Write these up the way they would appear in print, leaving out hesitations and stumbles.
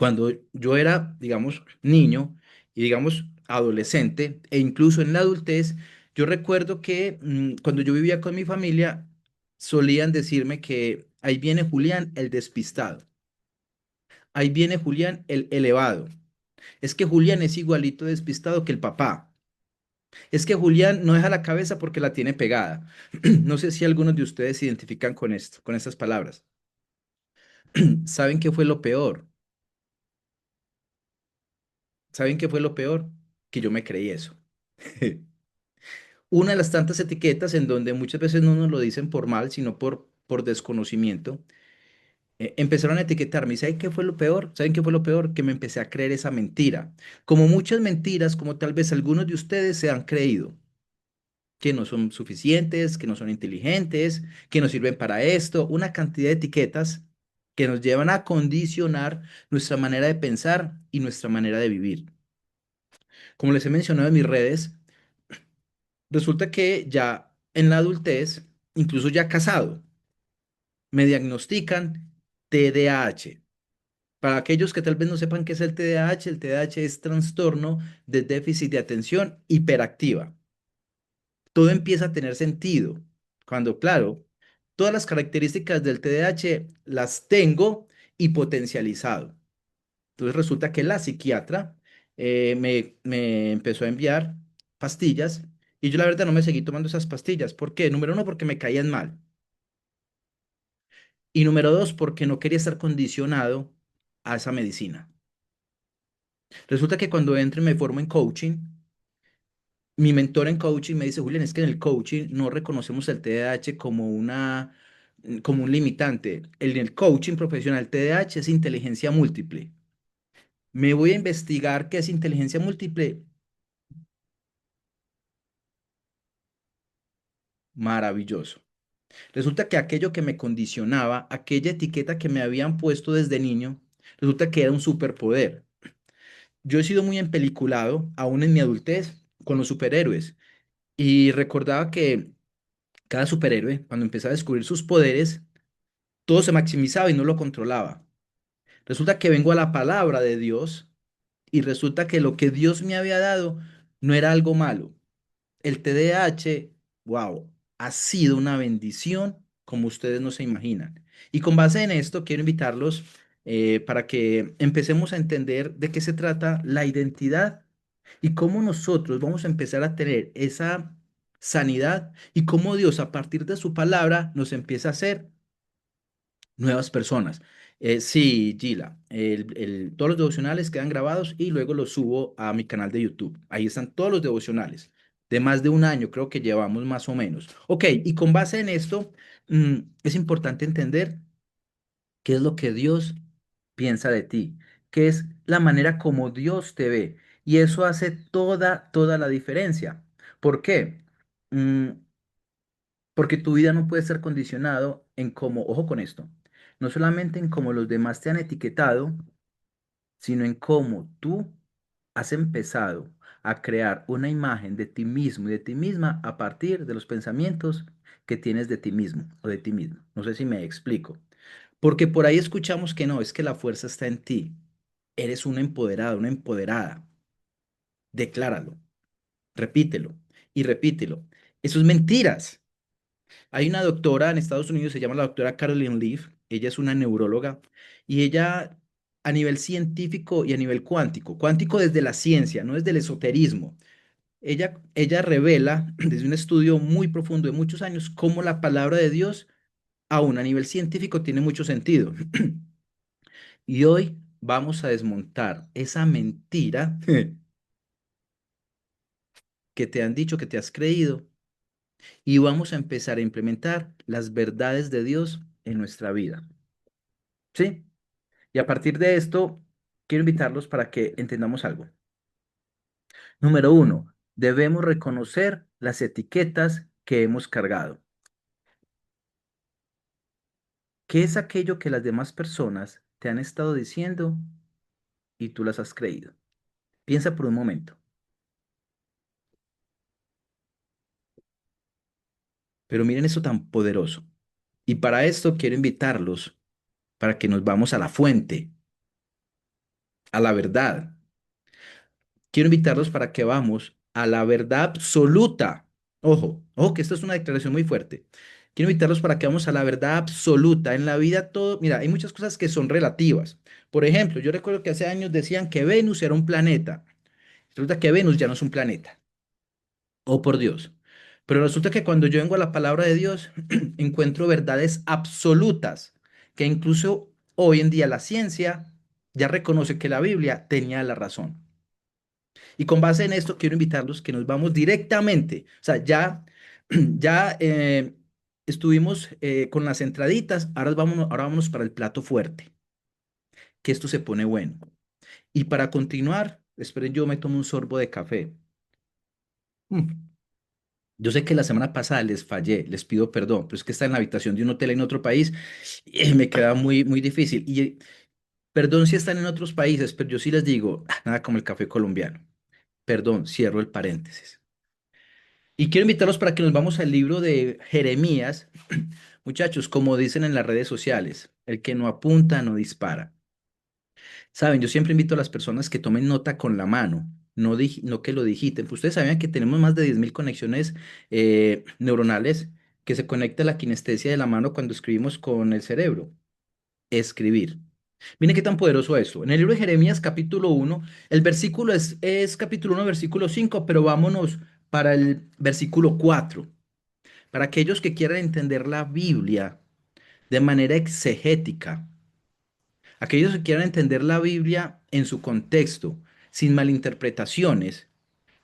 Cuando yo era, digamos, niño y, digamos, adolescente e incluso en la adultez, yo recuerdo que cuando yo vivía con mi familia, solían decirme que ahí viene Julián el despistado, ahí viene Julián el elevado. Es que Julián es igualito despistado que el papá. Es que Julián no deja la cabeza porque la tiene pegada. No sé si algunos de ustedes se identifican con esto, con estas palabras. ¿Saben qué fue lo peor? ¿Saben qué fue lo peor? Que yo me creí eso. Una de las tantas etiquetas en donde muchas veces no nos lo dicen por mal, sino por desconocimiento, empezaron a etiquetarme. ¿Y saben qué fue lo peor? ¿Saben qué fue lo peor? Que me empecé a creer esa mentira. Como muchas mentiras, como tal vez algunos de ustedes se han creído, que no son suficientes, que no son inteligentes, que no sirven para esto, una cantidad de etiquetas que nos llevan a condicionar nuestra manera de pensar y nuestra manera de vivir. Como les he mencionado en mis redes, resulta que ya en la adultez, incluso ya casado, me diagnostican TDAH. Para aquellos que tal vez no sepan qué es el TDAH es trastorno de déficit de atención hiperactiva. Todo empieza a tener sentido cuando, claro, todas las características del TDAH las tengo y potencializado. Entonces resulta que la psiquiatra me empezó a enviar pastillas y yo la verdad no me seguí tomando esas pastillas. ¿Por qué? Número uno, porque me caían mal. Y número dos, porque no quería estar condicionado a esa medicina. Resulta que cuando entro y me formo en coaching, mi mentor en coaching me dice, Julián, es que en el coaching no reconocemos el TDAH como como un limitante. En el coaching profesional, TDAH es inteligencia múltiple. Me voy a investigar qué es inteligencia múltiple. Maravilloso. Resulta que aquello que me condicionaba, aquella etiqueta que me habían puesto desde niño, resulta que era un superpoder. Yo he sido muy empeliculado, aún en mi adultez, con los superhéroes. Y recordaba que cada superhéroe, cuando empezaba a descubrir sus poderes, todo se maximizaba y no lo controlaba. Resulta que vengo a la palabra de Dios y resulta que lo que Dios me había dado no era algo malo. El TDAH, wow, ha sido una bendición como ustedes no se imaginan. Y con base en esto, quiero invitarlos para que empecemos a entender de qué se trata la identidad y cómo nosotros vamos a empezar a tener esa sanidad y cómo Dios a partir de su palabra nos empieza a hacer nuevas personas. Sí, Gila, todos los devocionales quedan grabados y luego los subo a mi canal de YouTube. Ahí están todos los devocionales de más de un año, creo que llevamos más o menos. Ok, y con base en esto, es importante entender qué es lo que Dios piensa de ti, qué es la manera como Dios te ve. Y eso hace toda la diferencia. ¿Por qué? Mm, Porque tu vida no puede ser condicionado en cómo, ojo con esto, no solamente en cómo los demás te han etiquetado, sino en cómo tú has empezado a crear una imagen de ti mismo y de ti misma a partir de los pensamientos que tienes de ti mismo o de ti mismo. No sé si me explico. Porque por ahí escuchamos que no, es que la fuerza está en ti. Eres una empoderada, una empoderada. Decláralo, repítelo y repítelo. Eso es mentiras. Hay una doctora en Estados Unidos, se llama la doctora Caroline Leaf. Ella es una neuróloga y ella a nivel científico y a nivel cuántico, cuántico desde la ciencia, no desde el esoterismo. Ella revela desde un estudio muy profundo de muchos años cómo la palabra de Dios, aún a nivel científico, tiene mucho sentido. Y hoy vamos a desmontar esa mentira que te han dicho, que te has creído, y vamos a empezar a implementar las verdades de Dios en nuestra vida. ¿Sí? Y a partir de esto, quiero invitarlos para que entendamos algo. Número uno, debemos reconocer las etiquetas que hemos cargado. ¿Qué es aquello que las demás personas te han estado diciendo y tú las has creído? Piensa por un momento. Pero miren eso tan poderoso. Y para esto quiero invitarlos para que nos vamos a la fuente. a la verdad. Quiero invitarlos para que vamos a la verdad absoluta. Ojo, ojo, que esto es una declaración muy fuerte. Quiero invitarlos para que vamos a la verdad absoluta. En la vida todo, mira, hay muchas cosas que son relativas. Por ejemplo, yo recuerdo que hace años decían que Venus era un planeta. Resulta que Venus ya no es un planeta. Oh, por Dios. Pero resulta que cuando yo vengo a la palabra de Dios, encuentro verdades absolutas, que incluso hoy en día la ciencia ya reconoce que la Biblia tenía la razón. Y con base en esto, quiero invitarlos que nos vamos directamente. O sea, ya, ya estuvimos con las entraditas, ahora vámonos para el plato fuerte, que esto se pone bueno. Y para continuar, esperen, yo me tomo un sorbo de café. Mm. Yo sé que la semana pasada les fallé, les pido perdón, pero es que está en la habitación de un hotel en otro país y me queda muy, muy difícil. Y perdón si están en otros países, pero yo sí les digo, nada como el café colombiano. Perdón, cierro el paréntesis. Y quiero invitarlos para que nos vamos al libro de Jeremías. Muchachos, como dicen en las redes sociales, el que no apunta no dispara. Saben, yo siempre invito a las personas que tomen nota con la mano, no que lo digiten. Pues ustedes sabían que tenemos más de 10.000 conexiones neuronales que se conecta a la kinestesia de la mano cuando escribimos con el cerebro. Escribir. Miren qué tan poderoso es esto. En el libro de Jeremías, capítulo 1, el versículo es capítulo 1, versículo 5, pero vámonos para el versículo 4. Para aquellos que quieran entender la Biblia de manera exegética, aquellos que quieran entender la Biblia en su contexto, sin malinterpretaciones,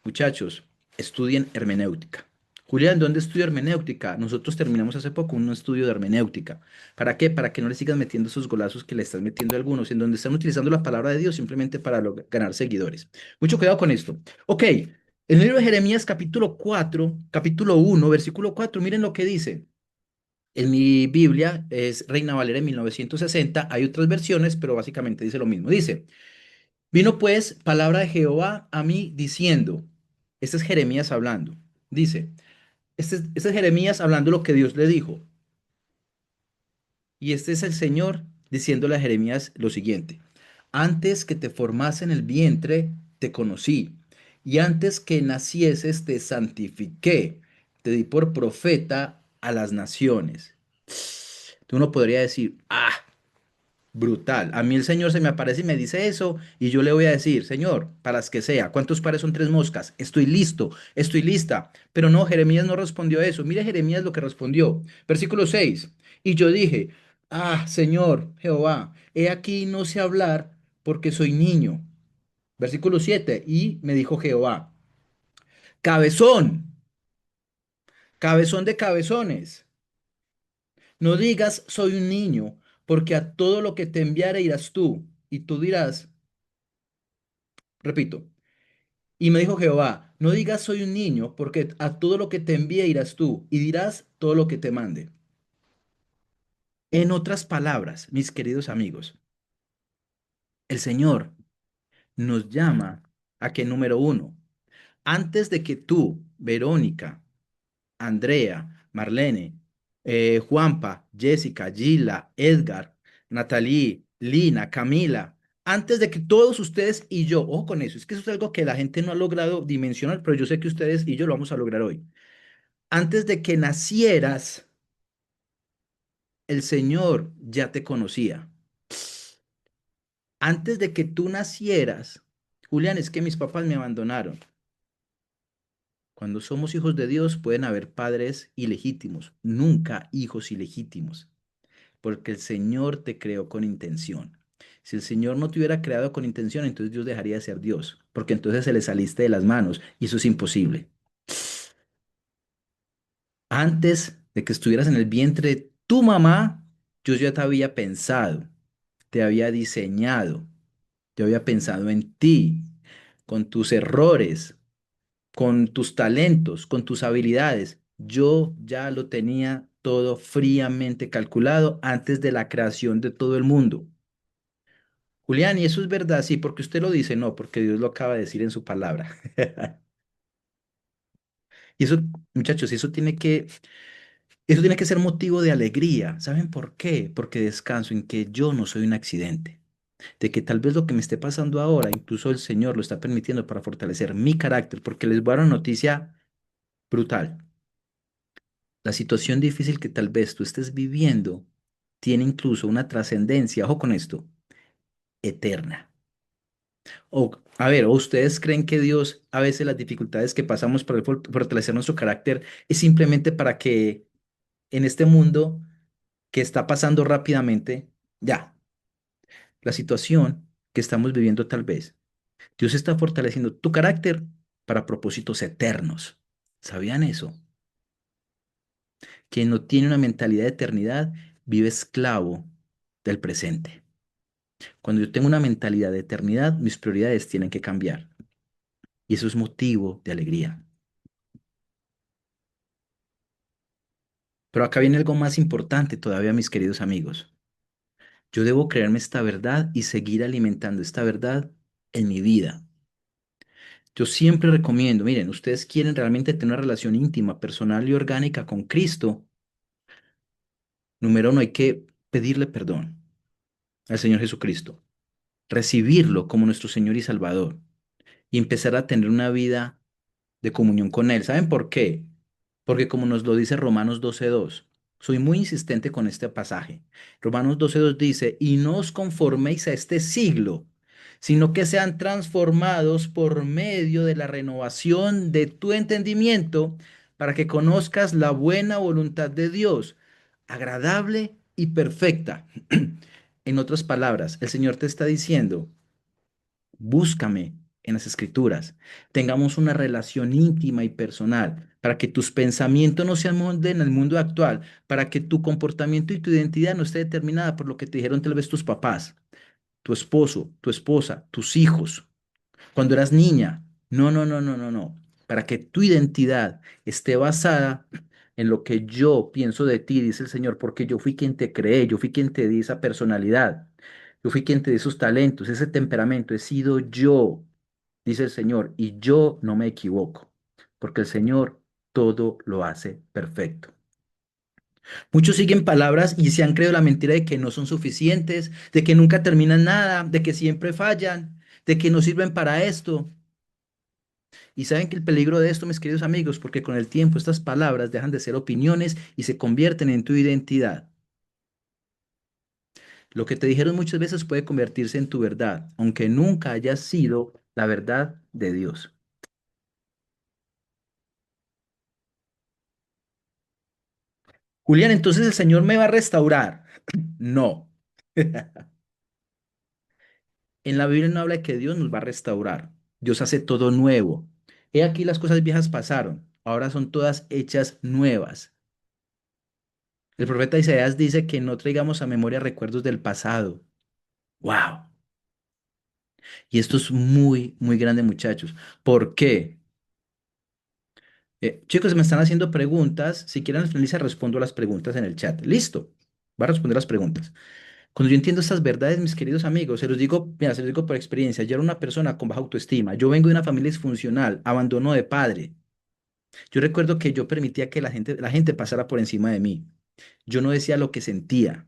muchachos, estudien hermenéutica. Julián, ¿dónde estudio hermenéutica? Nosotros terminamos hace poco un estudio de hermenéutica. ¿Para qué? Para que no le sigas metiendo esos golazos que le estás metiendo a algunos, en donde están utilizando la palabra de Dios simplemente para ganar seguidores. Mucho cuidado con esto. Ok, en el libro de Jeremías capítulo 4, capítulo 1, versículo 4, miren lo que dice. En mi Biblia es Reina Valera en 1960. Hay otras versiones, pero básicamente dice lo mismo. Dice, vino pues palabra de Jehová a mí diciendo, este es Jeremías hablando, dice, este es Jeremías hablando lo que Dios le dijo. Y este es el Señor diciéndole a Jeremías lo siguiente, antes que te formase en el vientre, te conocí, y antes que nacieses, te santifiqué, te di por profeta a las naciones. Tú no podría decir, ah, brutal. A mí el Señor se me aparece y me dice eso, y yo le voy a decir, Señor, para las que sea, ¿cuántos pares son tres moscas? Estoy listo, estoy lista. Pero no, Jeremías no respondió eso. Mire Jeremías lo que respondió. Versículo 6. Y yo dije, ah, Señor Jehová, he aquí no sé hablar porque soy niño. Versículo 7. Y me dijo Jehová, cabezón, cabezón de cabezones. No digas soy un niño, porque a todo lo que te enviare irás tú. Y tú dirás, repito. Y me dijo Jehová, no digas soy un niño, porque a todo lo que te envíe irás tú, y dirás todo lo que te mande. En otras palabras, mis queridos amigos, el Señor nos llama a que, número uno, antes de que tú, Verónica, Andrea, Marlene, Juanpa, Jessica, Gila, Edgar, Natalie, Lina, Camila, antes de que todos ustedes y yo, ojo con eso, es que eso es algo que la gente no ha logrado dimensionar, pero yo sé que ustedes y yo lo vamos a lograr hoy. Antes de que nacieras, el Señor ya te conocía. Antes de que tú nacieras, Julián, es que mis papás me abandonaron. Cuando somos hijos de Dios pueden haber padres ilegítimos, nunca hijos ilegítimos, porque el Señor te creó con intención. Si el Señor no te hubiera creado con intención, entonces Dios dejaría de ser Dios, porque entonces se le saliste de las manos y eso es imposible. Antes de que estuvieras en el vientre de tu mamá, yo ya te había pensado, te había diseñado, yo había pensado en ti, con tus errores, con tus talentos, con tus habilidades. Yo ya lo tenía todo fríamente calculado antes de la creación de todo el mundo. Julián, ¿y eso es verdad? Sí, porque usted lo dice, no, porque Dios lo acaba de decir en su palabra. Y eso, muchachos, eso tiene que ser motivo de alegría. ¿Saben por qué? Porque descanso en que yo no soy un accidente. de que tal vez lo que me esté pasando ahora, incluso el Señor lo está permitiendo para fortalecer mi carácter, porque les voy a dar una noticia brutal. La situación difícil que tal vez tú estés viviendo tiene incluso una trascendencia, ojo con esto, eterna. O, a ver, ¿o ustedes creen que Dios a veces las dificultades que pasamos para fortalecer nuestro carácter es simplemente para que en este mundo que está pasando rápidamente, ya, la situación que estamos viviendo tal vez, Dios está fortaleciendo tu carácter para propósitos eternos? ¿Sabían eso? Quien no tiene una mentalidad de eternidad vive esclavo del presente. Cuando yo tengo una mentalidad de eternidad, mis prioridades tienen que cambiar. Y eso es motivo de alegría. Pero acá viene algo más importante todavía, mis queridos amigos. Yo debo creerme esta verdad y seguir alimentando esta verdad en mi vida. Yo siempre recomiendo, miren, ustedes quieren realmente tener una relación íntima, personal y orgánica con Cristo. Número uno, hay que pedirle perdón al Señor Jesucristo, recibirlo como nuestro Señor y Salvador y empezar a tener una vida de comunión con Él. ¿Saben por qué? Porque como nos lo dice Romanos 12:2, soy muy insistente con este pasaje. Romanos 12:2 dice, y no os conforméis a este siglo, sino que sean transformados por medio de la renovación de tu entendimiento, para que conozcas la buena voluntad de Dios, agradable y perfecta. En otras palabras, el Señor te está diciendo, búscame en las escrituras. Tengamos una relación íntima y personal para que tus pensamientos no se amolden en el mundo actual, para que tu comportamiento y tu identidad no esté determinada por lo que te dijeron tal vez tus papás, tu esposo, tu esposa, tus hijos, cuando eras niña. No, no, no, no, no, no. Para que tu identidad esté basada en lo que yo pienso de ti, dice el Señor, porque yo fui quien te creé, yo fui quien te di esa personalidad, yo fui quien te di esos talentos, ese temperamento, he sido yo, dice el Señor, y yo no me equivoco, porque el Señor todo lo hace perfecto. Muchos siguen palabras y se han creído la mentira de que no son suficientes, de que nunca terminan nada, de que siempre fallan, de que no sirven para esto. Y saben que el peligro de esto, mis queridos amigos, porque con el tiempo estas palabras dejan de ser opiniones y se convierten en tu identidad. Lo que te dijeron muchas veces puede convertirse en tu verdad, aunque nunca haya sido la verdad de Dios. Julián, entonces el Señor me va a restaurar. No. En la Biblia no habla de que Dios nos va a restaurar. Dios hace todo nuevo. He aquí las cosas viejas pasaron, ahora son todas hechas nuevas. El profeta Isaías dice que no traigamos a memoria recuerdos del pasado. ¡Wow! Y esto es muy, muy grande, muchachos. ¿Por qué? Chicos, me están haciendo preguntas. Si quieren, al finalizar, respondo a las preguntas en el chat. Listo. Va a responder las preguntas. Cuando yo entiendo estas verdades, mis queridos amigos, se los digo, mira, se los digo por experiencia. Yo era una persona con baja autoestima. Yo vengo de una familia disfuncional, abandono de padre. Yo recuerdo que yo permitía que la gente pasara por encima de mí. Yo no decía lo que sentía.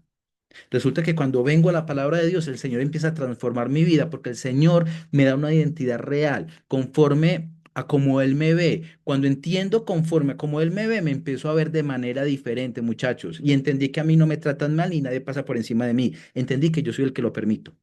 Resulta que cuando vengo a la palabra de Dios, el Señor empieza a transformar mi vida porque el Señor me da una identidad real, conforme a como Él me ve. Cuando entiendo conforme a como Él me ve, me empiezo a ver de manera diferente, muchachos. Y entendí que a mí no me tratan mal y nadie pasa por encima de mí. Entendí que yo soy el que lo permito.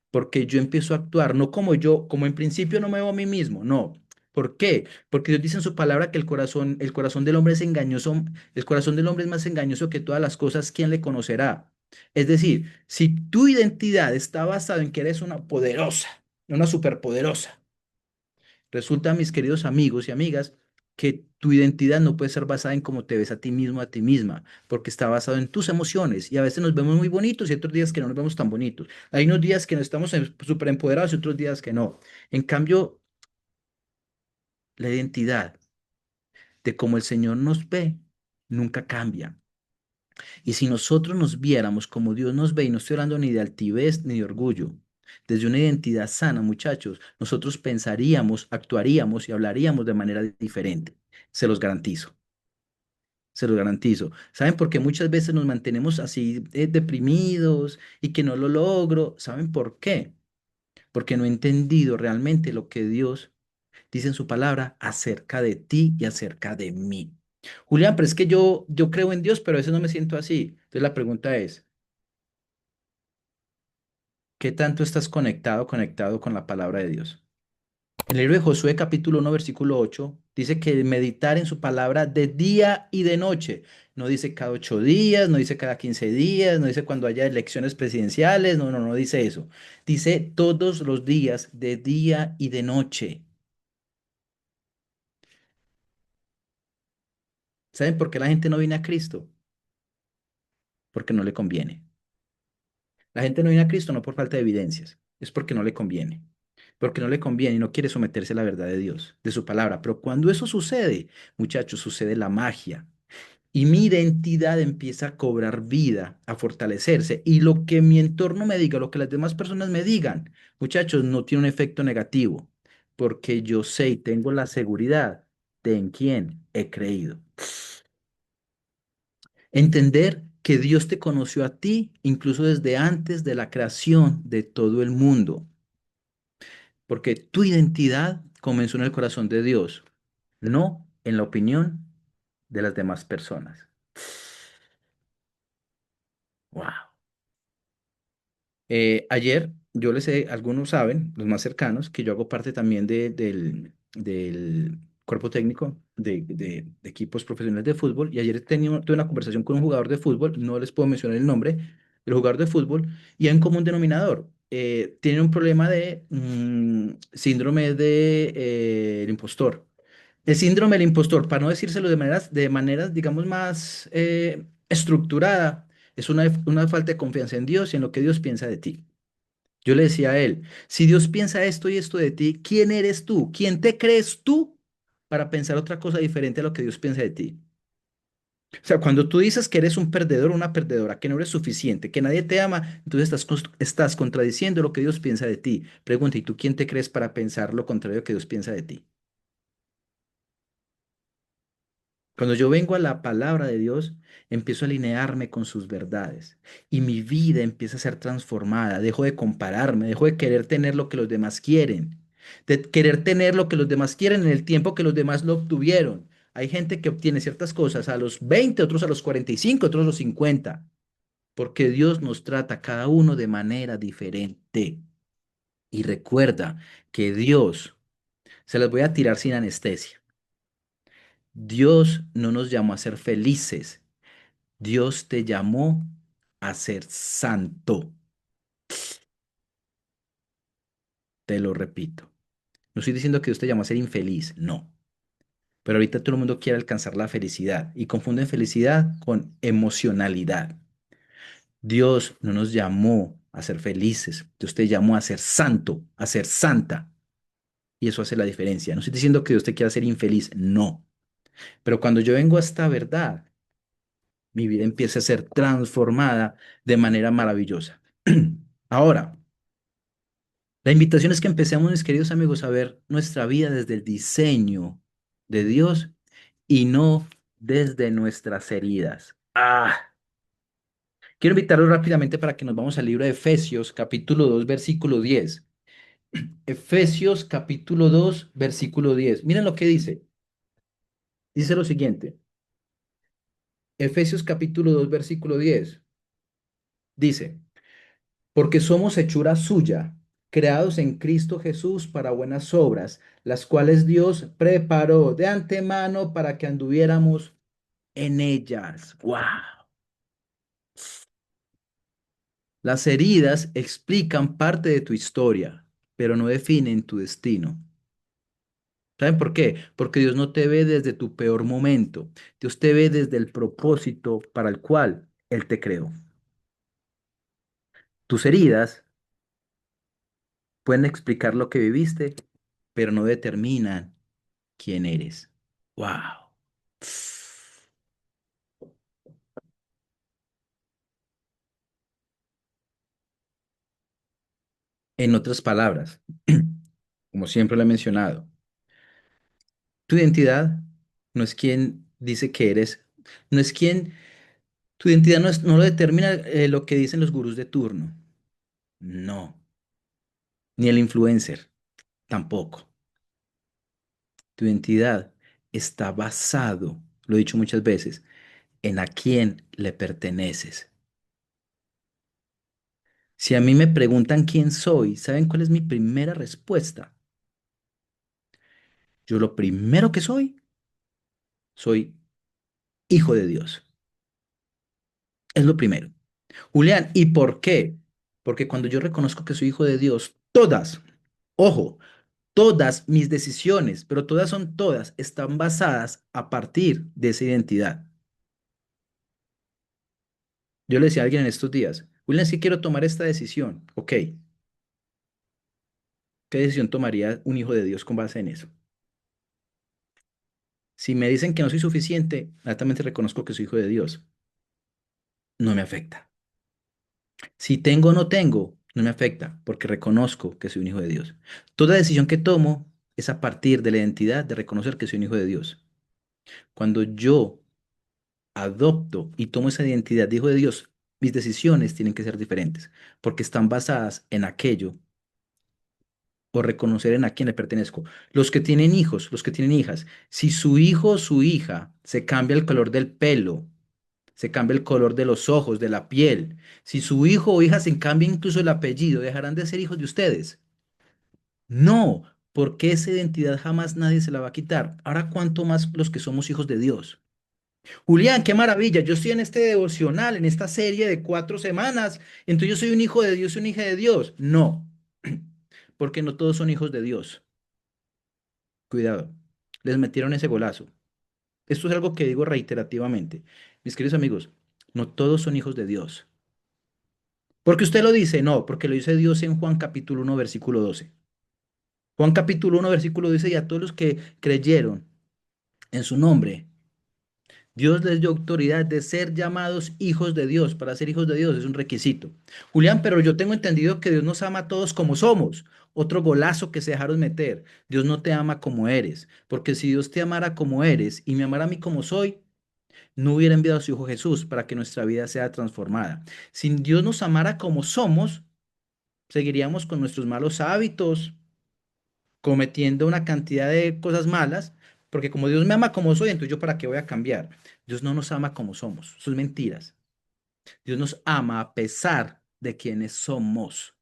Porque yo empiezo a actuar, no como yo, como en principio no me veo a mí mismo, no. ¿Por qué? Porque Dios dice en su palabra que el corazón del hombre es engañoso, el corazón del hombre es más engañoso que todas las cosas, ¿quién le conocerá? Es decir, si tu identidad está basada en que eres una poderosa, una superpoderosa, resulta, mis queridos amigos y amigas, que tu identidad no puede ser basada en cómo te ves a ti mismo, a ti misma, porque está basado en tus emociones. Y a veces nos vemos muy bonitos y otros días que no nos vemos tan bonitos. Hay unos días que nos estamos súper empoderados y otros días que no. En cambio, la identidad de cómo el Señor nos ve nunca cambia. Y si nosotros nos viéramos como Dios nos ve, y no estoy hablando ni de altivez ni de orgullo, desde una identidad sana, muchachos, nosotros pensaríamos, actuaríamos y hablaríamos de manera diferente. Se los garantizo. se lo garantizo. ¿Saben por qué muchas veces nos mantenemos así deprimidos y que no lo logro? ¿Saben por qué? Porque no he entendido realmente lo que Dios dice en su palabra acerca de ti y acerca de mí. Julián, pero es que yo creo en Dios, pero a veces no me siento así. Entonces la pregunta es, ¿qué tanto estás conectado con la palabra de Dios? En el libro de Josué capítulo 1 versículo 8 dice que meditar en su palabra de día y de noche. No dice cada 8 días, no dice cada 15 días, no dice cuando haya elecciones presidenciales, no dice eso. Dice todos los días, de día y de noche. ¿Saben por qué la gente no viene a Cristo? Porque no le conviene. La gente no viene a Cristo no por falta de evidencias, es porque no le conviene. Porque no le conviene y no quiere someterse a la verdad de Dios, de su palabra. Pero cuando eso sucede, muchachos, sucede la magia. Y mi identidad empieza a cobrar vida, a fortalecerse. Y lo que mi entorno me diga, lo que las demás personas me digan, muchachos, no tiene un efecto negativo. Porque yo sé y tengo la seguridad de en quién he creído. Entender que Dios te conoció a ti incluso desde antes de la creación de todo el mundo, porque tu identidad comenzó en el corazón de Dios, no en la opinión de las demás personas. Wow. Ayer, yo les sé, algunos saben, los más cercanos, que yo hago parte también del cuerpo técnico de equipos profesionales de fútbol. Y ayer tuve una conversación con un jugador de fútbol, no les puedo mencionar el nombre, el jugador de fútbol, y hay un común denominador. Tiene un problema de síndrome el impostor. El síndrome del impostor, para no decírselo de maneras digamos, más estructurada, es una falta de confianza en Dios y en lo que Dios piensa de ti. Yo le decía a él, si Dios piensa esto y esto de ti, ¿quién eres tú? ¿Quién te crees tú para pensar otra cosa diferente a lo que Dios piensa de ti? O sea, cuando tú dices que eres un perdedor o una perdedora, que no eres suficiente, que nadie te ama, entonces estás contradiciendo lo que Dios piensa de ti. Pregunta, ¿y tú quién te crees para pensar lo contrario que Dios piensa de ti? Cuando yo vengo a la palabra de Dios, empiezo a alinearme con sus verdades y mi vida empieza a ser transformada. Dejo de compararme, dejo de querer tener lo que los demás quieren, de querer tener lo que los demás quieren en el tiempo que los demás lo obtuvieron. Hay gente que obtiene ciertas cosas a los 20, otros a los 45, otros a los 50, porque Dios nos trata a cada uno de manera diferente. Y recuerda que Dios, se las voy a tirar sin anestesia. Dios no nos llamó a ser felices. Dios te llamó a ser santo. Te lo repito. No estoy diciendo que Dios te llamó a ser infeliz, no. Pero ahorita todo el mundo quiere alcanzar la felicidad y confunden felicidad con emocionalidad. Dios no nos llamó a ser felices. Dios te llamó a ser santo, a ser santa. Y eso hace la diferencia. No estoy diciendo que Dios te quiera hacer infeliz, no. Pero cuando yo vengo a esta verdad, mi vida empieza a ser transformada de manera maravillosa. Ahora, la invitación es que empecemos, mis queridos amigos, a ver nuestra vida desde el diseño de Dios y no desde nuestras heridas. Quiero invitarlos rápidamente para que nos vamos al libro de Efesios, capítulo 2 versículo 10. Efesios, capítulo 2 versículo 10. Miren lo que dice. Dice lo siguiente. Efesios, capítulo 2 versículo 10. Dice, porque somos hechura suya, creados en Cristo Jesús para buenas obras, las cuales Dios preparó de antemano para que anduviéramos en ellas. ¡Wow! Las heridas explican parte de tu historia, pero no definen tu destino. ¿Saben por qué? Porque Dios no te ve desde tu peor momento. Dios te ve desde el propósito para el cual Él te creó. Tus heridas pueden explicar lo que viviste, pero no determinan quién eres. ¡Wow! En otras palabras, como siempre lo he mencionado, tu identidad no es quien dice que eres No es quien, tu identidad no lo determina lo que dicen los gurús de turno. No, ni el influencer, tampoco. Tu identidad está basado, lo he dicho muchas veces, en a quién le perteneces. Si a mí me preguntan quién soy, ¿saben cuál es mi primera respuesta? Yo lo primero que soy hijo de Dios. Es lo primero. Julián, ¿y por qué? Porque cuando yo reconozco que soy hijo de Dios, todas, ojo, todas mis decisiones, pero todas son todas, están basadas a partir de esa identidad. Yo le decía a alguien en estos días, Julián, sí quiero tomar esta decisión. Ok, ¿qué decisión tomaría un hijo de Dios con base en eso? Si me dicen que no soy suficiente, altamente reconozco que soy hijo de Dios. No me afecta. Si tengo o no tengo, no me afecta porque reconozco que soy un hijo de Dios. Toda decisión que tomo es a partir de la identidad de reconocer que soy un hijo de Dios. Cuando yo adopto y tomo esa identidad de hijo de Dios, mis decisiones tienen que ser diferentes porque están basadas en aquello o reconocer en a quién le pertenezco. Los que tienen hijos, los que tienen hijas, si su hijo o su hija se cambia el color del pelo, se cambia el color de los ojos, de la piel, si su hijo o hija se cambia incluso el apellido, ¿dejarán de ser hijos de ustedes? No, porque esa identidad jamás nadie se la va a quitar. Ahora, ¿cuánto más los que somos hijos de Dios? Julián, qué maravilla. Yo estoy en este devocional, en esta serie de 4 semanas. Entonces yo soy un hijo de Dios, una hija de Dios. No, porque no todos son hijos de Dios. Cuidado, les metieron ese golazo. Esto es algo que digo reiterativamente. Mis queridos amigos, no todos son hijos de Dios. Porque usted lo dice, no, porque lo dice Dios en Juan capítulo 1, versículo 12. Juan capítulo 1, versículo dice, y a todos los que creyeron en su nombre, Dios les dio autoridad de ser llamados hijos de Dios. Para ser hijos de Dios es un requisito. Julián, pero yo tengo entendido que Dios nos ama a todos como somos. Otro golazo que se dejaron meter. Dios no te ama como eres. Porque si Dios te amara como eres y me amara a mí como soy, no hubiera enviado a su Hijo Jesús para que nuestra vida sea transformada. Si Dios nos amara como somos, seguiríamos con nuestros malos hábitos, cometiendo una cantidad de cosas malas, porque como Dios me ama como soy, entonces yo para qué voy a cambiar. Dios no nos ama como somos, son mentiras. Dios nos ama a pesar de quienes somos.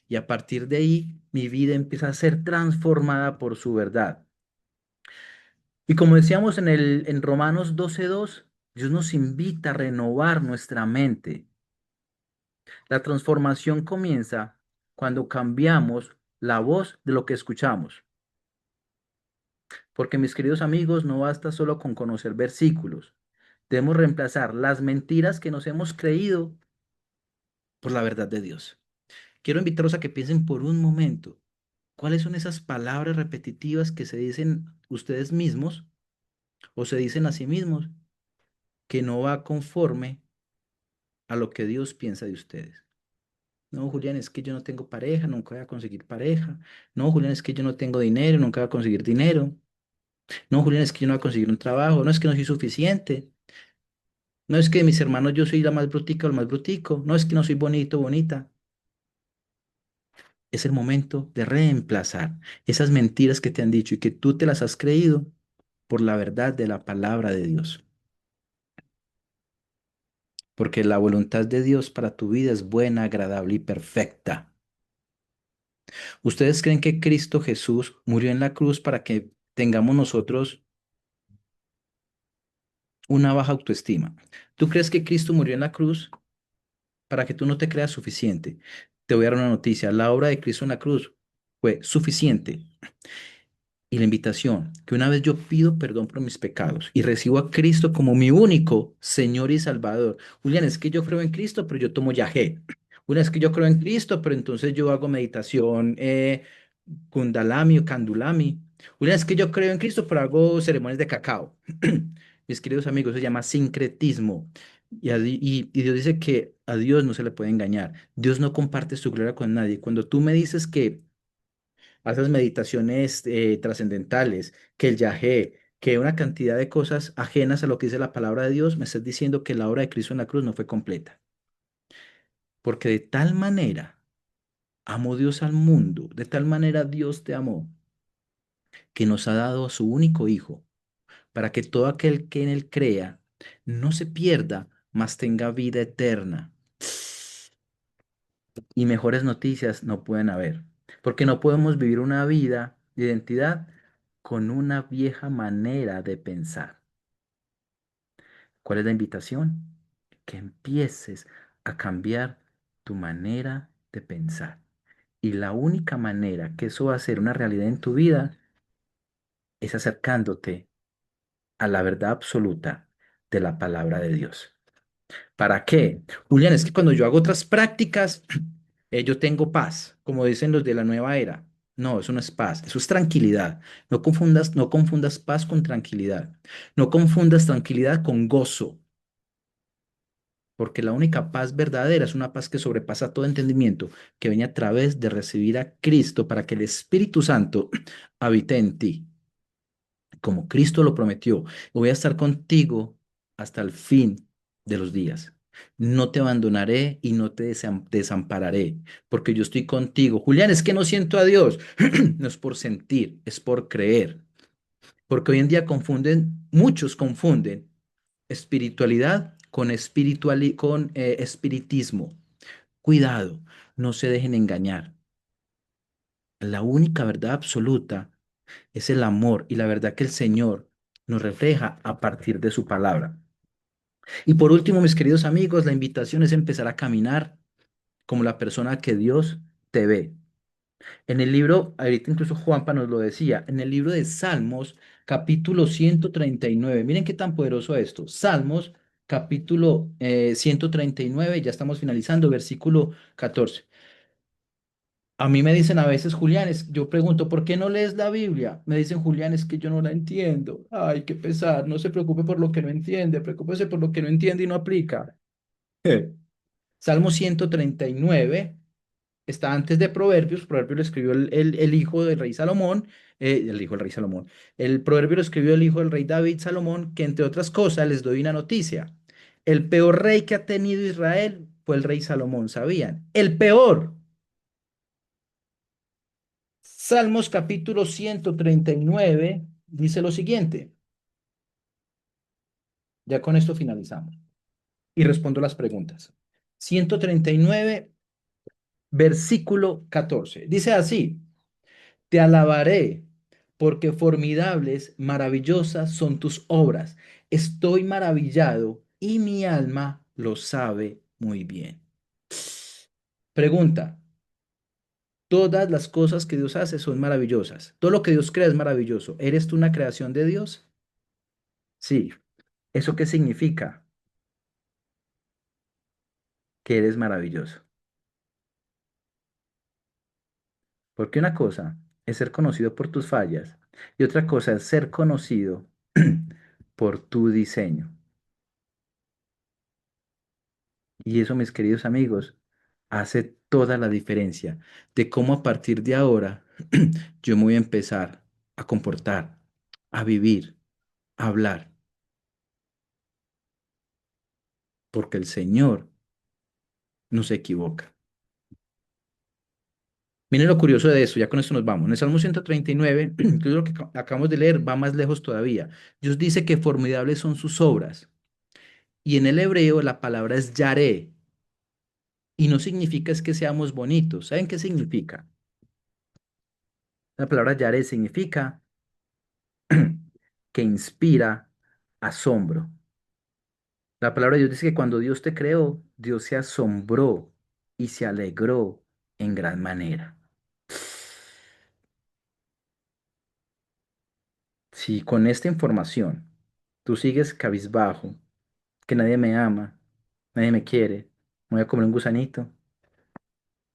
Y a partir de ahí, mi vida empieza a ser transformada por su verdad. Y como decíamos en Romanos 12:2, Dios nos invita a renovar nuestra mente. La transformación comienza cuando cambiamos la voz de lo que escuchamos. Porque mis queridos amigos, no basta solo con conocer versículos. Debemos reemplazar las mentiras que nos hemos creído por la verdad de Dios. Quiero invitarlos a que piensen por un momento cuáles son esas palabras repetitivas que se dicen ustedes mismos o se dicen a sí mismos que no va conforme a lo que Dios piensa de ustedes. No, Julián, es que yo no tengo pareja, nunca voy a conseguir pareja. No, Julián, es que yo no tengo dinero, nunca voy a conseguir dinero. No, Julián, es que yo no voy a conseguir un trabajo. No, es que no soy suficiente. No es que mis hermanos yo soy la más brutica o el más brutico. No es que no soy bonito o bonita. Es el momento de reemplazar esas mentiras que te han dicho y que tú te las has creído por la verdad de la palabra de Dios. Porque la voluntad de Dios para tu vida es buena, agradable y perfecta. ¿Ustedes creen que Cristo Jesús murió en la cruz para que tengamos nosotros una baja autoestima? ¿Tú crees que Cristo murió en la cruz para que tú no te creas suficiente? Te voy a dar una noticia. La obra de Cristo en la cruz fue suficiente. Y la invitación, que una vez yo pido perdón por mis pecados y recibo a Cristo como mi único Señor y Salvador. Julián, es que yo creo en Cristo, pero yo tomo yagé. Julián, es que yo creo en Cristo, pero entonces yo hago meditación Kundalami o Kandulami. Julián, es que yo creo en Cristo, pero hago ceremonias de cacao. Mis queridos amigos, eso se llama sincretismo. Y Dios dice que a Dios no se le puede engañar. Dios no comparte su gloria con nadie. Cuando tú me dices que haces meditaciones trascendentales, que el yagé, que una cantidad de cosas ajenas a lo que dice la palabra de Dios, me estás diciendo que la obra de Cristo en la cruz no fue completa. Porque de tal manera amó Dios al mundo, de tal manera Dios te amó, que nos ha dado a su único Hijo, para que todo aquel que en él crea no se pierda, mas tenga vida eterna. Y mejores noticias no pueden haber, porque no podemos vivir una vida de identidad con una vieja manera de pensar. ¿Cuál es la invitación? Que empieces a cambiar tu manera de pensar. Y la única manera que eso va a ser una realidad en tu vida es acercándote a la verdad absoluta de la palabra de Dios. ¿Para qué? Julián, es que cuando yo hago otras prácticas, yo tengo paz, como dicen los de la nueva era. No, eso no es paz, eso es tranquilidad. No confundas paz con tranquilidad. No confundas tranquilidad con gozo, porque la única paz verdadera es una paz que sobrepasa todo entendimiento, que viene a través de recibir a Cristo para que el Espíritu Santo habite en ti, como Cristo lo prometió. Voy a estar contigo hasta el fin de los días. No te abandonaré y no te desampararé, porque yo estoy contigo. Julián, es que no siento a Dios. No es por sentir, es por creer. Porque hoy en día muchos confunden espiritualidad con, espiritismo. Cuidado, no se dejen engañar. La única verdad absoluta es el amor y la verdad que el Señor nos refleja a partir de su palabra. Y por último, mis queridos amigos, la invitación es empezar a caminar como la persona que Dios te ve. En el libro, ahorita incluso Juanpa nos lo decía, en el libro de Salmos, capítulo 139. Miren qué tan poderoso esto. Salmos, capítulo 139, ya estamos finalizando, versículo 14. A mí me dicen a veces, Julián, yo pregunto, ¿por qué no lees la Biblia? Me dicen, Julián, es que yo no la entiendo. Ay, qué pesar, no se preocupe por lo que no entiende, preocúpese por lo que no entiende y no aplica. Salmo 139 está antes de Proverbios. Proverbios lo escribió el hijo del rey Salomón, el hijo del rey Salomón. El proverbio lo escribió el hijo del rey David Salomón, que entre otras cosas les doy una noticia. El peor rey que ha tenido Israel fue el rey Salomón, ¿sabían? El peor. Salmos capítulo 139 dice lo siguiente. Ya con esto finalizamos y respondo las preguntas. 139 versículo 14. Dice así: Te alabaré porque formidables, maravillosas son tus obras. Estoy maravillado y mi alma lo sabe muy bien. Pregunta: todas las cosas que Dios hace son maravillosas. Todo lo que Dios crea es maravilloso. ¿Eres tú una creación de Dios? Sí. ¿Eso qué significa? Que eres maravilloso. Porque una cosa es ser conocido por tus fallas y otra cosa es ser conocido por tu diseño. Y eso, mis queridos amigos, hace toda la diferencia de cómo a partir de ahora yo me voy a empezar a comportar, a vivir, a hablar, porque el Señor no se equivoca. Miren lo curioso de eso, ya con esto nos vamos. En el Salmo 139, que es lo que acabamos de leer, va más lejos todavía. Dios dice que formidables son sus obras. Y en el hebreo la palabra es yaré. Y no significa es que seamos bonitos. ¿Saben qué significa? La palabra yaré significa que inspira asombro. La palabra de Dios dice que cuando Dios te creó, Dios se asombró y se alegró en gran manera. Si con esta información tú sigues cabizbajo, que nadie me ama, nadie me quiere, me voy a comer un gusanito,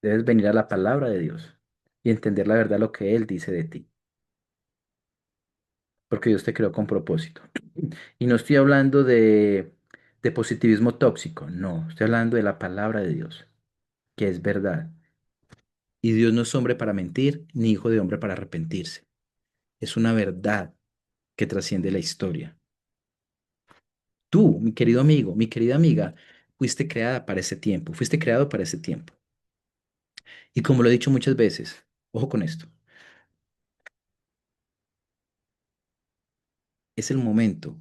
debes venir a la palabra de Dios y entender la verdad lo que Él dice de ti, porque Dios te creó con propósito. Y no estoy hablando de positivismo tóxico, no, estoy hablando de la palabra de Dios, que es verdad. Y Dios no es hombre para mentir, ni hijo de hombre para arrepentirse. Es una verdad. que trasciende la historia. Tú, mi querido amigo, mi querida amiga, fuiste creada para ese tiempo, fuiste creado para ese tiempo. Y como lo he dicho muchas veces, ojo con esto, es el momento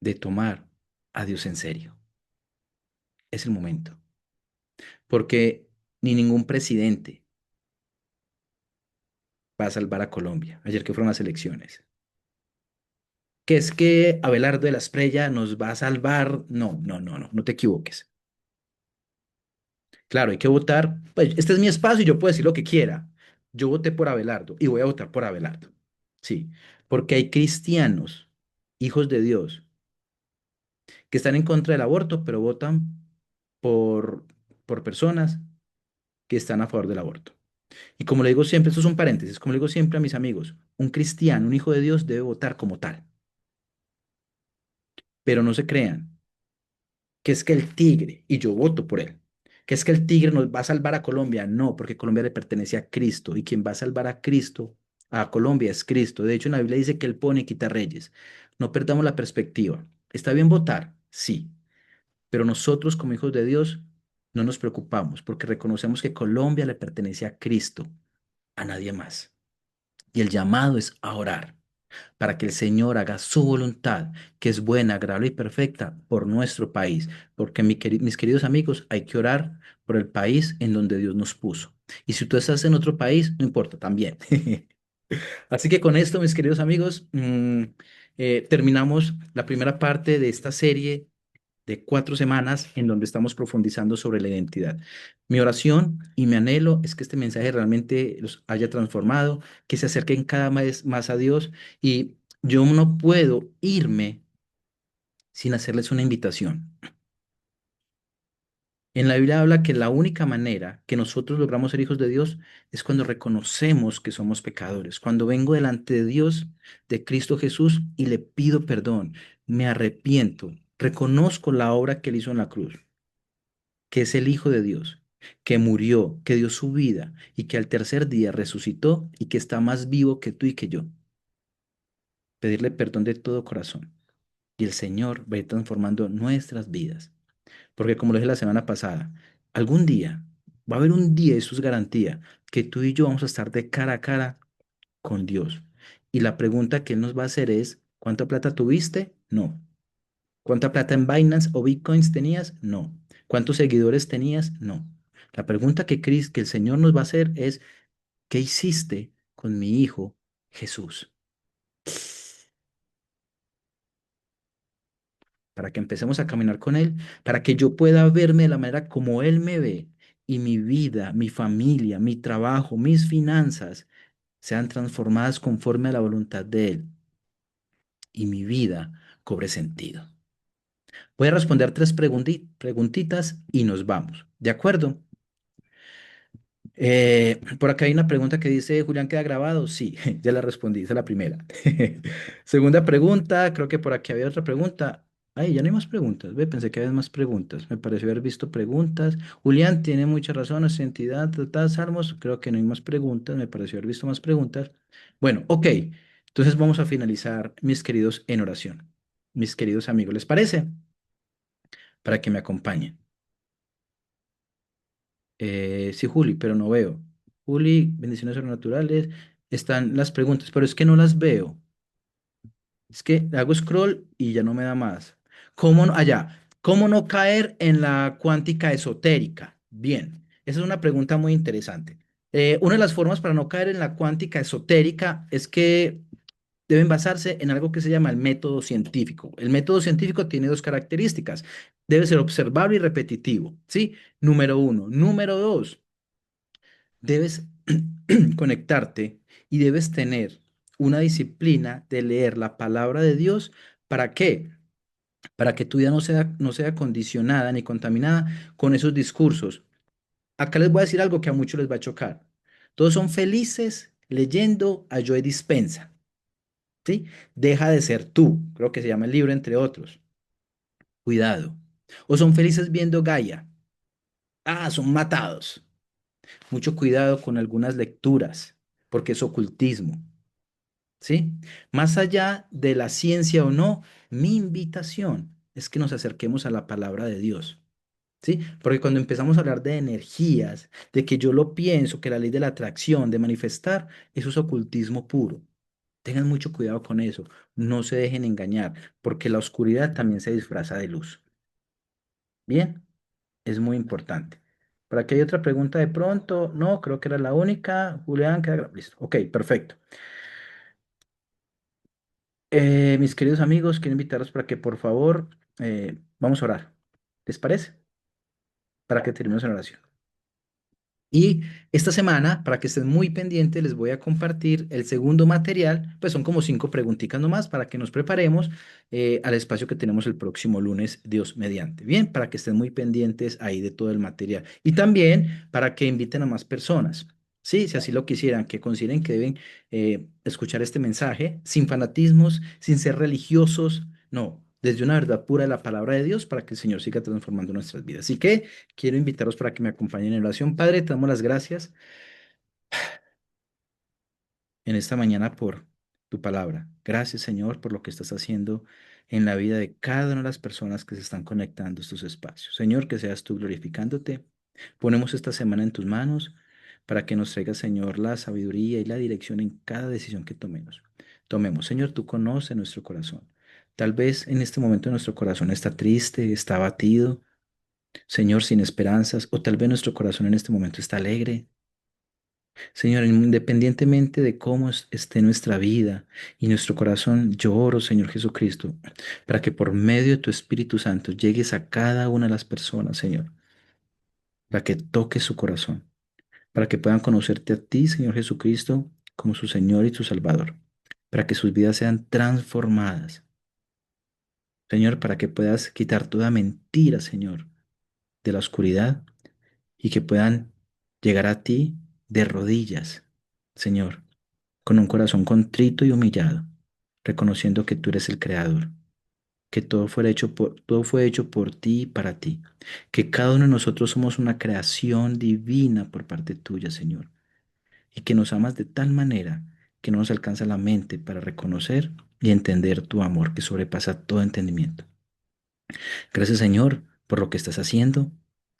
de tomar a Dios en serio. Es el momento. Porque ni ningún presidente va a salvar a Colombia. Ayer que fueron las elecciones. Que es que Abelardo de la Espriella nos va a salvar. No, no, no, no, no te equivoques. Claro, hay que votar. Pues este es mi espacio y yo puedo decir lo que quiera. Yo voté por Abelardo y voy a votar por Abelardo. Sí, porque hay cristianos, hijos de Dios, que están en contra del aborto, pero votan por, por personas que están a favor del aborto. Y como le digo siempre, esto es un paréntesis, como le digo siempre a mis amigos, un cristiano, un hijo de Dios debe votar como tal, pero no se crean que es que el tigre, y yo voto por él, que es que el tigre nos va a salvar a Colombia, no, porque Colombia le pertenece a Cristo y quien va a salvar a Cristo, a Colombia es Cristo. De hecho, en la Biblia dice que él pone y quita reyes. No perdamos la perspectiva. ¿Está bien votar? Sí, pero nosotros como hijos de Dios no nos preocupamos porque reconocemos que Colombia le pertenece a Cristo, a nadie más. Y el llamado es a orar para que el Señor haga su voluntad, que es buena, agradable y perfecta por nuestro país. Porque mis queridos amigos, hay que orar por el país en donde Dios nos puso. Y si tú estás en otro país, no importa, también. Así que con esto, mis queridos amigos, terminamos la primera parte de esta serie de 4 semanas en donde estamos profundizando sobre la identidad. Mi oración y mi anhelo es que este mensaje realmente los haya transformado, que se acerquen cada vez más a Dios y yo no puedo irme sin hacerles una invitación. En la Biblia habla que la única manera que nosotros logramos ser hijos de Dios es cuando reconocemos que somos pecadores, cuando vengo delante de Dios, de Cristo Jesús, y le pido perdón, me arrepiento, reconozco la obra que él hizo en la cruz, que es el Hijo de Dios, que murió, que dio su vida y que al tercer día resucitó y que está más vivo que tú y que yo. Pedirle perdón de todo corazón. Y el Señor va a ir transformando nuestras vidas. Porque como lo dije la semana pasada, algún día, va a haber un día, eso es garantía, que tú y yo vamos a estar de cara a cara con Dios. Y la pregunta que Él nos va a hacer es, ¿cuánta plata tuviste? No. ¿Cuánta plata en Binance o Bitcoins tenías? No. ¿Cuántos seguidores tenías? No. La pregunta que el Señor nos va a hacer es, ¿qué hiciste con mi hijo Jesús? Para que empecemos a caminar con Él, para que yo pueda verme de la manera como Él me ve y mi vida, mi familia, mi trabajo, mis finanzas sean transformadas conforme a la voluntad de Él y mi vida cobre sentido. Voy a responder 3 preguntitas y nos vamos. ¿De acuerdo? Por acá hay una pregunta que dice, Julián, ¿queda grabado? Sí, ya la respondí, esa es la primera. Segunda pregunta, creo que por aquí había otra pregunta. Ay, ya no hay más preguntas. Ve, pensé que había más preguntas. Me pareció haber visto preguntas. Julián tiene mucha razón, es entidad, Salmos. Creo que no hay más preguntas. Me pareció haber visto más preguntas. Bueno, ok. Entonces vamos a finalizar, mis queridos, en oración. Mis queridos amigos, ¿les parece? Para que me acompañen. Sí, Juli, pero no veo. Juli, bendiciones sobrenaturales. Están las preguntas, pero es que no las veo. Es que hago scroll y ya no me da más. ¿Cómo no, allá, cómo no caer en la cuántica esotérica? Bien, esa es una pregunta muy interesante. Una de las formas para no caer en la cuántica esotérica es que deben basarse en algo que se llama el método científico. El método científico tiene 2 características. Debe ser observable y repetitivo, ¿sí? Número uno. Número dos, debes conectarte y debes tener una disciplina de leer la palabra de Dios. ¿Para qué? Para que tu vida no sea condicionada ni contaminada con esos discursos. Acá les voy a decir algo que a muchos les va a chocar. Todos son felices leyendo a Joe Dispensa, ¿sí? Deja de ser tú, creo que se llama el libro, entre otros. Cuidado. O son felices viendo Gaia. Ah, son matados. Mucho cuidado con algunas lecturas, porque es ocultismo. ¿sí? Más allá de la ciencia o no, mi invitación es que nos acerquemos a la palabra de Dios. ¿Sí? Porque cuando empezamos a hablar de energías, de que yo lo pienso, que la ley de la atracción, de manifestar, eso es ocultismo puro. Tengan mucho cuidado con eso. No se dejen engañar, porque la oscuridad también se disfraza de luz. Bien, es muy importante. ¿Por aquí hay otra pregunta de pronto? No, creo que era la única. Julián, queda listo. Ok, perfecto. Mis queridos amigos, quiero invitarlos para que por favor vamos a orar. ¿Les parece? Para que terminemos en oración. Y esta semana, para que estén muy pendientes, les voy a compartir el segundo material, pues son como 5 preguntitas nomás para que nos preparemos al espacio que tenemos el próximo lunes, Dios mediante. Bien, para que estén muy pendientes ahí de todo el material. Y también para que inviten a más personas. Sí, si así lo quisieran, que consideren que deben escuchar este mensaje sin fanatismos, sin ser religiosos, no, desde una verdad pura de la palabra de Dios para que el Señor siga transformando nuestras vidas. Así que quiero invitaros para que me acompañen en oración. Padre, te damos las gracias en esta mañana por tu palabra. Gracias, Señor, por lo que estás haciendo en la vida de cada una de las personas que se están conectando a estos espacios. Señor, que seas tú glorificándote. Ponemos esta semana en tus manos para que nos traigas, Señor, la sabiduría y la dirección en cada decisión que tomemos. Tomemos, Señor, tú conoces nuestro corazón. Tal vez en este momento nuestro corazón está triste, está abatido, Señor, sin esperanzas, o tal vez nuestro corazón en este momento está alegre. Señor, independientemente de cómo esté nuestra vida y nuestro corazón, yo oro, Señor Jesucristo, para que por medio de tu Espíritu Santo llegues a cada una de las personas, Señor, para que toques su corazón, para que puedan conocerte a ti, Señor Jesucristo, como su Señor y su Salvador, para que sus vidas sean transformadas, Señor, para que puedas quitar toda mentira, Señor, de la oscuridad y que puedan llegar a ti de rodillas, Señor, con un corazón contrito y humillado, reconociendo que tú eres el creador, que todo fue hecho por ti y para ti, que cada uno de nosotros somos una creación divina por parte tuya, Señor, y que nos amas de tal manera que no nos alcanza la mente para reconocer y entender tu amor que sobrepasa todo entendimiento. Gracias, Señor, por lo que estás haciendo.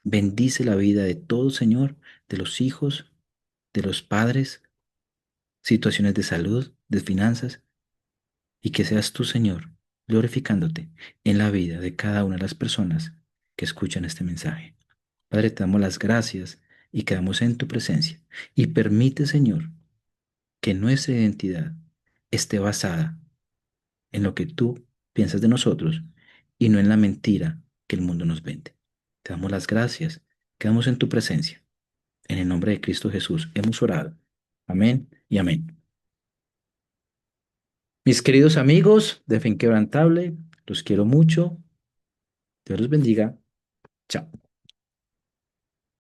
Bendice la vida de todos, Señor, de los hijos, de los padres, situaciones de salud, de finanzas, y que seas tú, Señor, glorificándote en la vida de cada una de las personas que escuchan este mensaje. Padre, te damos las gracias y quedamos en tu presencia. Y permite, Señor, que nuestra identidad esté basada en lo que tú piensas de nosotros y no en la mentira que el mundo nos vende. Te damos las gracias. Quedamos en tu presencia. En el nombre de Cristo Jesús hemos orado. Amén y amén. Mis queridos amigos de Fe Inquebrantable, los quiero mucho. Dios los bendiga. Chao.